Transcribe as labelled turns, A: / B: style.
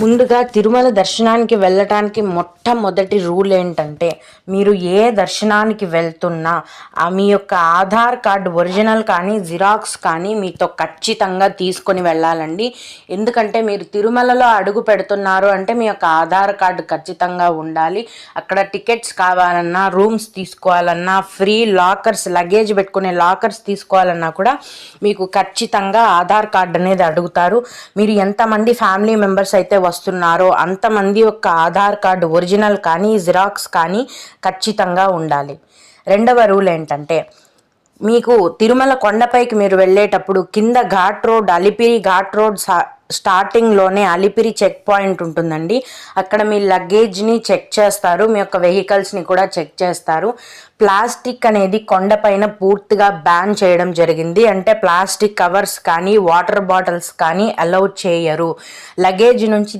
A: ముందుగా తిరుమల దర్శనానికి వెళ్ళటానికి మొట్టమొదటి రూల్ ఏంటంటే, మీరు ఏ దర్శనానికి వెళ్తున్నా మీ యొక్క ఆధార్ కార్డు ఒరిజినల్ కానీ జిరాక్స్ కానీ మీతో ఖచ్చితంగా తీసుకొని వెళ్ళాలండి. ఎందుకంటే మీరు తిరుమలలో అడుగు పెడుతున్నారు అంటే మీ యొక్క ఆధార్ కార్డు ఖచ్చితంగా ఉండాలి. అక్కడ టికెట్స్ కావాలన్నా, రూమ్స్ తీసుకోవాలన్నా, ఫ్రీ లాకర్స్, లగేజ్ పెట్టుకునే లాకర్స్ తీసుకోవాలన్నా కూడా మీకు ఖచ్చితంగా ఆధార్ కార్డు అనేది అడుగుతారు. మీరు ఎంతమంది ఫ్యామిలీ మెంబర్స్ అయితే వస్తున్నారో అంతమంది యొక్క ఆధార్ కార్డు ఒరిజినల్ కానీ జిరాక్స్ కానీ ఖచ్చితంగా ఉండాలి. రెండవ రూల్ ఏంటంటే, మీకు తిరుమల కొండపైకి మీరు వెళ్ళేటప్పుడు కింద ఘాట్ రోడ్, అలిపిరి ఘాట్ రోడ్ స్టార్టింగ్లోనే అలిపిరి చెక్ పాయింట్ ఉంటుందండి. అక్కడ మీ లగేజ్ని చెక్ చేస్తారు, మీ యొక్క వెహికల్స్ని కూడా చెక్ చేస్తారు. ప్లాస్టిక్ అనేది కొండపైన పూర్తిగా బ్యాన్ చేయడం జరిగింది. అంటే ప్లాస్టిక్ కవర్స్ కానీ వాటర్ బాటిల్స్ కానీ అలౌ చేయరు. లగేజ్ నుంచి